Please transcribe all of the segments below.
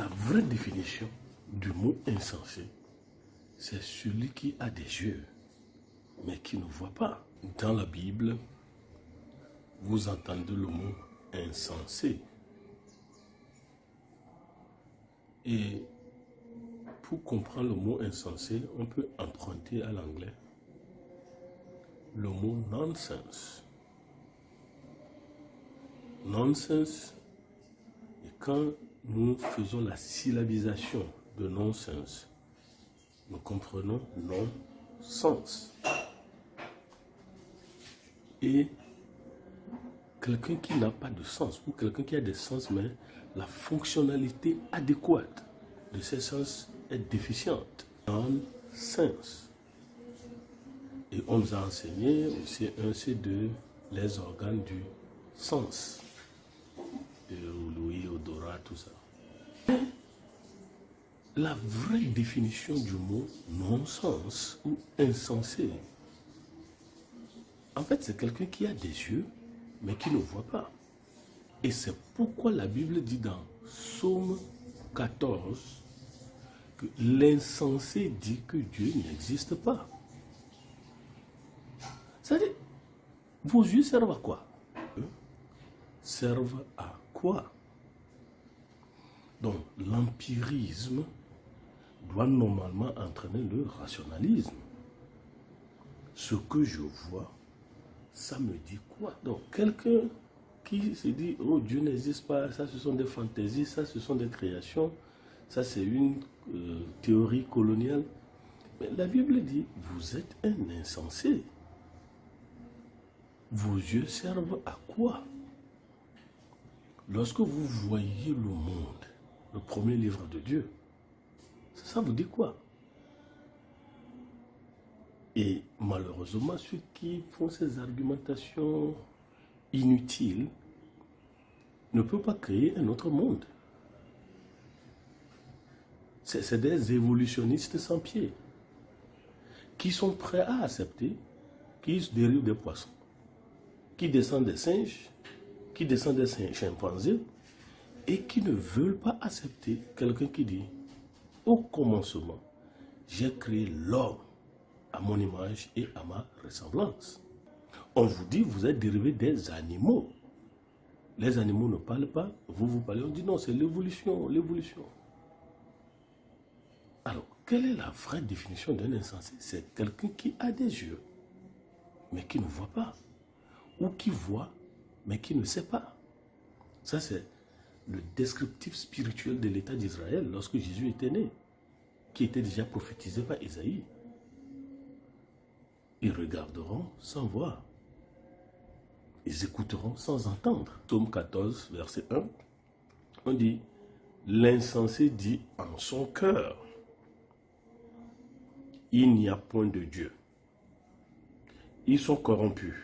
La vraie définition du mot insensé, c'est celui qui a des yeux, mais qui ne voit pas. Dans la Bible, vous entendez le mot insensé. Et pour comprendre le mot insensé, on peut emprunter à l'anglais le mot nonsense. Nonsense, et quand nous faisons la syllabisation de nonsense, nous comprenons non-sens. Et quelqu'un qui n'a pas de sens, ou quelqu'un qui a des sens, mais la fonctionnalité adéquate de ces sens est déficiente. Non-sens. Et on nous a enseigné au C1, C2 les organes du sens. Louis, odorat, tout ça. La vraie définition du mot non-sens ou insensé, en fait, c'est quelqu'un qui a des yeux, mais qui ne voit pas. Et c'est pourquoi la Bible dit dans Psaume 14 que l'insensé dit que Dieu n'existe pas. C'est-à-dire, vos yeux servent à quoi? Servent à quoi? Donc, l'empirisme doit normalement entraîner le rationalisme. Ce que je vois, ça me dit quoi? Donc, quelqu'un qui se dit, oh, Dieu n'existe pas, ça ce sont des fantaisies, ça ce sont des créations, ça c'est une théorie coloniale. Mais la Bible dit, vous êtes un insensé. Vos yeux servent à quoi? Lorsque vous voyez le monde, le premier livre de Dieu, ça vous dit quoi? Et malheureusement, ceux qui font ces argumentations inutiles ne peuvent pas créer un autre monde. C'est des évolutionnistes sans pied qui sont prêts à accepter qu'ils dérivent des poissons, qui descendent des singes, qui descendent des chimpanzés, et qui ne veulent pas accepter quelqu'un qui dit au commencement, j'ai créé l'homme à mon image et à ma ressemblance. On vous dit, vous êtes dérivé des animaux. Les animaux ne parlent pas, vous parlez, on dit non, c'est l'évolution, l'évolution. Alors, quelle est la vraie définition d'un insensé? C'est quelqu'un qui a des yeux, mais qui ne voit pas. Ou qui voit, mais qui ne sait pas. Ça, c'est le descriptif spirituel de l'État d'Israël lorsque Jésus était né, qui était déjà prophétisé par Isaïe. Ils regarderont sans voir. Ils écouteront sans entendre. Psaume 14, verset 1, on dit, l'insensé dit en son cœur, il n'y a point de Dieu. Ils sont corrompus.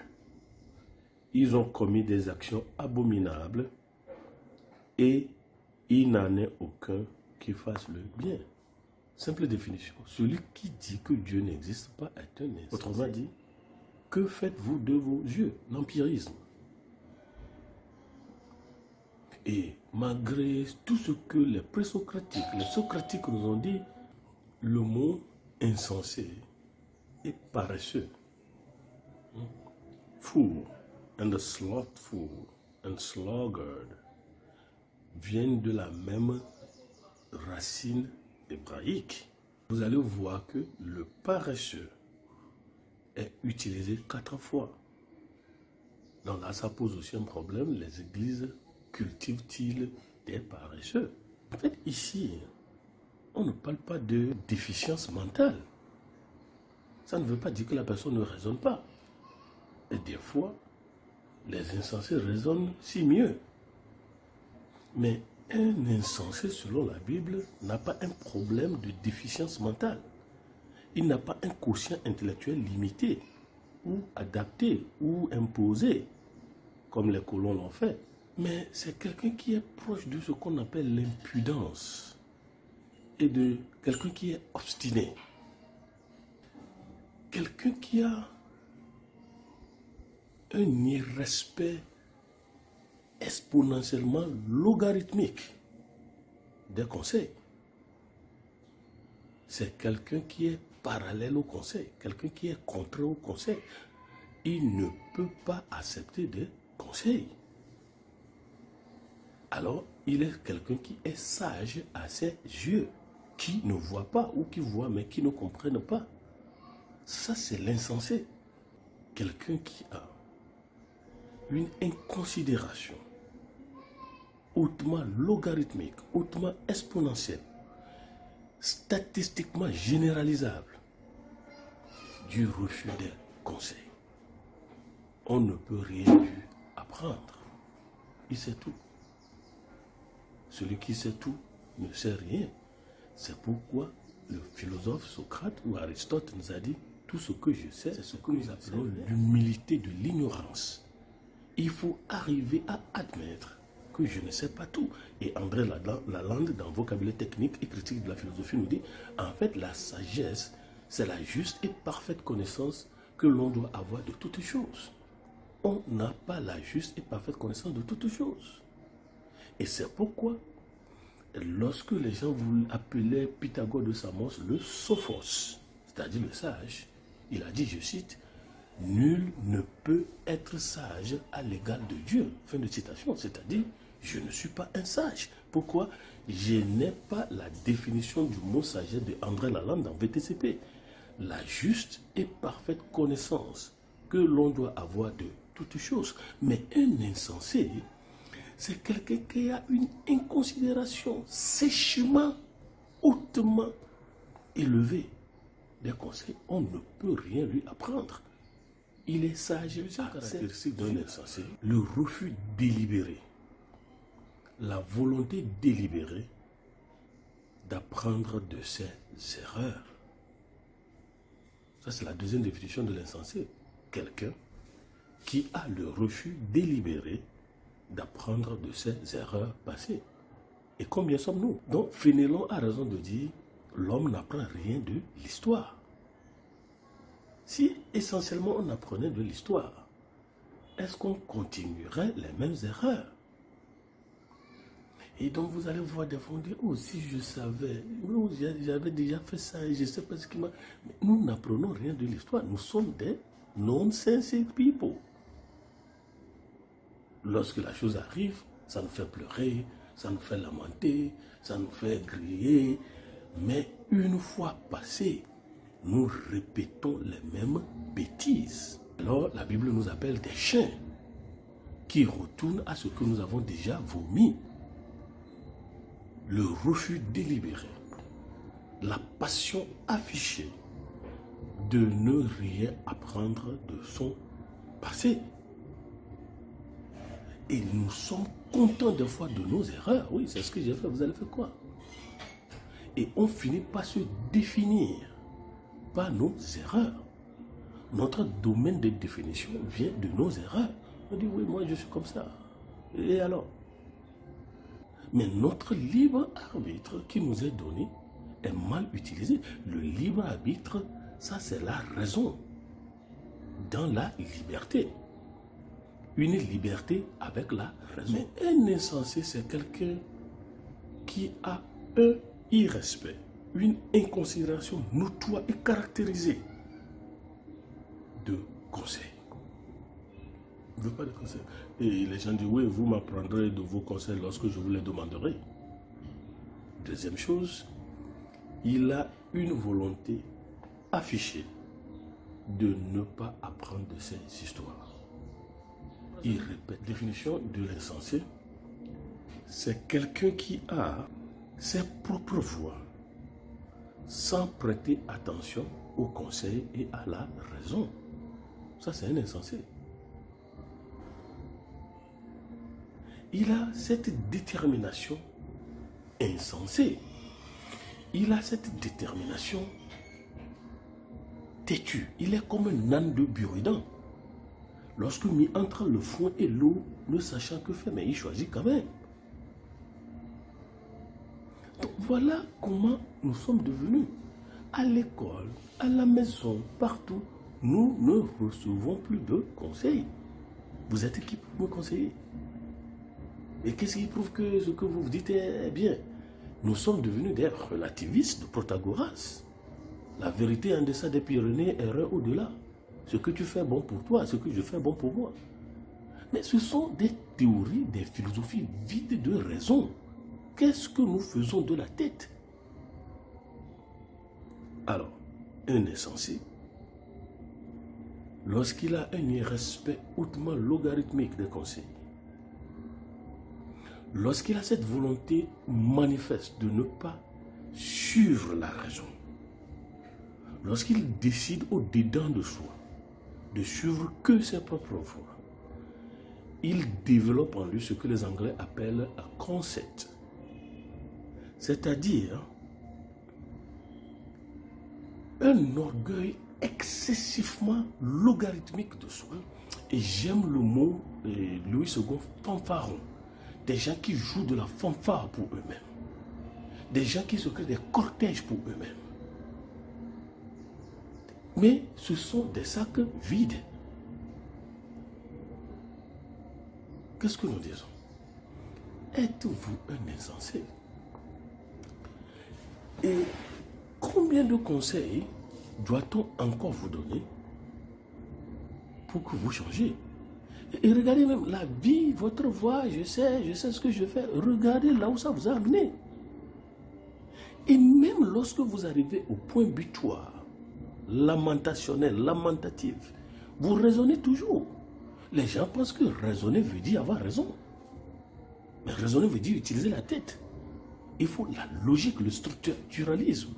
Ils ont commis des actions abominables et il n'en est aucun qui fasse le bien. Simple définition. Celui qui dit que Dieu n'existe pas est un insensé. Autrement dit, que faites-vous de vos yeux? L'empirisme. Et malgré tout ce que les présocratiques, les socratiques nous ont dit, le mot insensé est paresseux. Fool and slothful and sluggard viennent de la même racine hébraïque. Vous allez voir que le paresseux est utilisé 4 fois. Donc là, ça pose aussi un problème. Les églises cultivent-ils des paresseux? En fait, ici, on ne parle pas de déficience mentale. Ça ne veut pas dire que la personne ne raisonne pas. Et des fois, les insensés raisonnent si mieux. Mais un insensé, selon la Bible, n'a pas un problème de déficience mentale. Il n'a pas un quotient intellectuel limité, ou adapté, ou imposé, comme les colons l'ont fait. Mais c'est quelqu'un qui est proche de ce qu'on appelle l'impudence, et de quelqu'un qui est obstiné. Quelqu'un qui a un irrespect exponentiellement logarithmique des conseils. C'est quelqu'un qui est parallèle au conseil, quelqu'un qui est contraire au conseil. Il ne peut pas accepter des conseils. Alors, il est quelqu'un qui est sage à ses yeux, qui ne voit pas ou qui voit mais qui ne comprenne pas. Ça, c'est l'insensé. Quelqu'un qui a une inconsidération hautement logarithmique, hautement exponentielle, statistiquement généralisable, du refus des conseils. On ne peut rien lui apprendre. Il sait tout. Celui qui sait tout ne sait rien. C'est pourquoi le philosophe Socrate ou Aristote nous a dit « Tout ce que je sais, c'est ce que nous appelons l'humilité de l'ignorance ». Il faut arriver à admettre que je ne sais pas tout. Et André Lalande, dans Vocabulaire technique et critique de la philosophie, nous dit « En fait, la sagesse, c'est la juste et parfaite connaissance que l'on doit avoir de toutes choses. » On n'a pas la juste et parfaite connaissance de toutes choses. Et c'est pourquoi, lorsque les gens vous appelaient Pythagore de Samos le sophos, c'est-à-dire le sage, il a dit, je cite, « Nul ne peut être sage à l'égal de Dieu ». Fin de citation, c'est-à-dire, je ne suis pas un sage. Pourquoi? Je n'ai pas la définition du mot sagesse de André Lalande dans VTCP. La juste et parfaite connaissance que l'on doit avoir de toutes choses. Mais un insensé, c'est quelqu'un qui a une inconsidération sèchement, hautement élevée. Des conseils, on ne peut rien lui apprendre. Il est sage. La caractéristique d'un insensé, le refus délibéré, la volonté délibérée d'apprendre de ses erreurs. Ça, c'est la deuxième définition de l'insensé. Quelqu'un qui a le refus délibéré d'apprendre de ses erreurs passées. Et combien sommes-nous? Donc, Fénélon a raison de dire l'homme n'apprend rien de l'histoire. Si essentiellement on apprenait de l'histoire, est-ce qu'on continuerait les mêmes erreurs? Et donc vous allez voir des gens dire, oh si je savais, oh, j'avais déjà fait ça, je ne sais pas ce qui m'a... Mais nous n'apprenons rien de l'histoire, nous sommes des nonsense people. Lorsque la chose arrive, ça nous fait pleurer, ça nous fait lamenter, ça nous fait griller. Mais une fois passé, nous répétons les mêmes bêtises. Alors la Bible nous appelle des chiens qui retournent à ce que nous avons déjà vomi. Le refus délibéré, la passion affichée de ne rien apprendre de son passé. Et nous sommes contents des fois de nos erreurs. Oui, c'est ce que j'ai fait, vous allez faire quoi? Et on finit par se définir par nos erreurs. Notre domaine de définition vient de nos erreurs. On dit, oui, moi je suis comme ça. Et alors? Mais notre libre arbitre qui nous est donné est mal utilisé. Le libre arbitre, ça c'est la raison dans la liberté. Une liberté avec la raison. Mais un insensé, c'est quelqu'un qui a un irrespect, une inconsidération notoire et caractérisée de conseils. Il ne veut pas de conseils. Et les gens disent, oui, vous m'apprendrez de vos conseils lorsque je vous les demanderai. Deuxième chose, il a une volonté affichée de ne pas apprendre de ces histoires. Il répète. Définition de l'insensé, c'est quelqu'un qui a ses propres voix sans prêter attention aux conseils et à la raison. Ça, c'est un insensé. Il a cette détermination insensée. Il a cette détermination têtue. Il est comme un âne de Buridan. Lorsque mis entre le foin et l'eau, ne sachant que faire, mais il choisit quand même. Donc voilà comment nous sommes devenus. À l'école, à la maison, partout, nous ne recevons plus de conseils. Vous êtes qui pour me conseiller? Et qu'est-ce qui prouve que ce que vous dites est bien? Nous sommes devenus des relativistes de Protagoras. La vérité en deçà des Pyrénées, erreur au-delà. Ce que tu fais bon pour toi, ce que je fais bon pour moi. Mais ce sont des théories, des philosophies vides de raison. Qu'est-ce que nous faisons de la tête? Alors, un insensé, lorsqu'il a un irrespect hautement logarithmique des conseils, lorsqu'il a cette volonté manifeste de ne pas suivre la raison, lorsqu'il décide au-dedans de soi de suivre que ses propres voies, il développe en lui ce que les Anglais appellent un concept. C'est-à-dire un orgueil excessivement logarithmique de soi. Et j'aime le mot Louis II, fanfaron. Des gens qui jouent de la fanfare pour eux-mêmes. Des gens qui se créent des cortèges pour eux-mêmes. Mais ce sont des sacs vides. Qu'est-ce que nous disons? Êtes-vous un insensé? Et combien de conseils doit-on encore vous donner pour que vous changiez? Et regardez même la vie, votre voix, je sais ce que je fais. Regardez là où ça vous a amené. Et même lorsque vous arrivez au point butoir, lamentationnel, lamentatif, vous raisonnez toujours. Les gens pensent que raisonner veut dire avoir raison. Mais raisonner veut dire utiliser la tête. Il faut la logique, le structuralisme.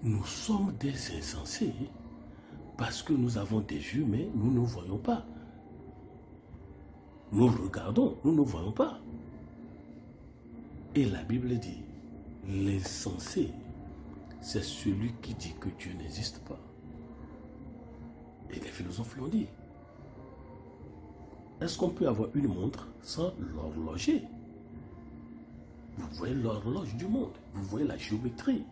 Nous sommes des insensés parce que nous avons des yeux, mais nous ne voyons pas. Nous regardons, nous ne voyons pas. Et la Bible dit, l'insensé, c'est celui qui dit que Dieu n'existe pas. Et les philosophes l'ont dit. Est-ce qu'on peut avoir une montre sans l'horloger? Vous voyez l'horloge du monde, vous voyez la géométrie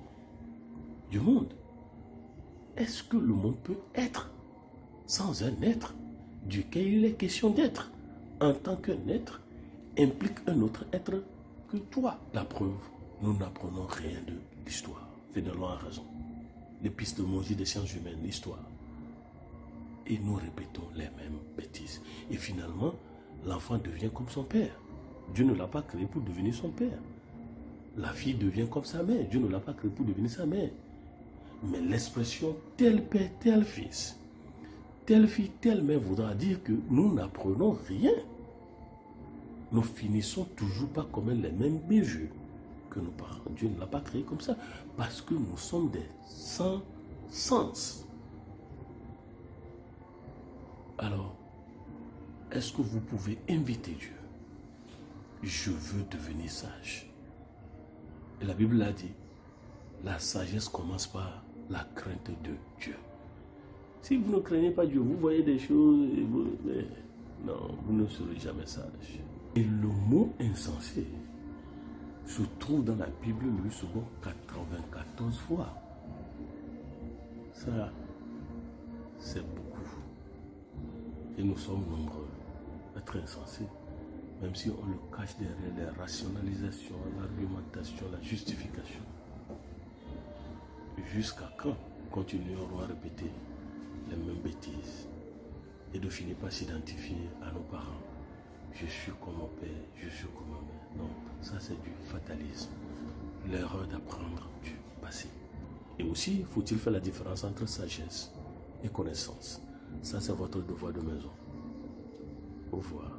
du monde. Est-ce que le monde peut être sans un être duquel il est question d'être? En tant qu'un être implique un autre être que toi. La preuve, nous n'apprenons rien de l'histoire. Fénelon a raison. L'épistémologie des sciences humaines, l'histoire. Et nous répétons les mêmes bêtises. Et finalement, l'enfant devient comme son père. Dieu ne l'a pas créé pour devenir son père. La fille devient comme sa mère. Dieu ne l'a pas créé pour devenir sa mère. Mais l'expression tel père, tel fils, telle fille, telle mère voudra dire que nous n'apprenons rien. Nous finissons toujours pas comme les mêmes béjeux que nos parents. Dieu ne l'a pas créé comme ça. Parce que nous sommes des sans sens. Alors, est-ce que vous pouvez inviter Dieu? Je veux devenir sage. Et la Bible a dit, la sagesse commence par la crainte de Dieu. Si vous ne craignez pas Dieu, vous voyez des choses, mais non, vous ne serez jamais sage. Et le mot insensé se trouve dans la Bible, Louis II, 94 fois. Ça, c'est beaucoup. Et nous sommes nombreux à être insensés, même si on le cache derrière les rationalisations, l'argumentation, la justification. Jusqu'à quand continuerons à répéter les mêmes bêtises et de finir par s'identifier à nos parents? Je suis comme mon père, je suis comme ma mère. Non, ça c'est du fatalisme. L'erreur d'apprendre du passé. Et aussi, faut-il faire la différence entre sagesse et connaissance? Ça, c'est votre devoir de maison. Au revoir.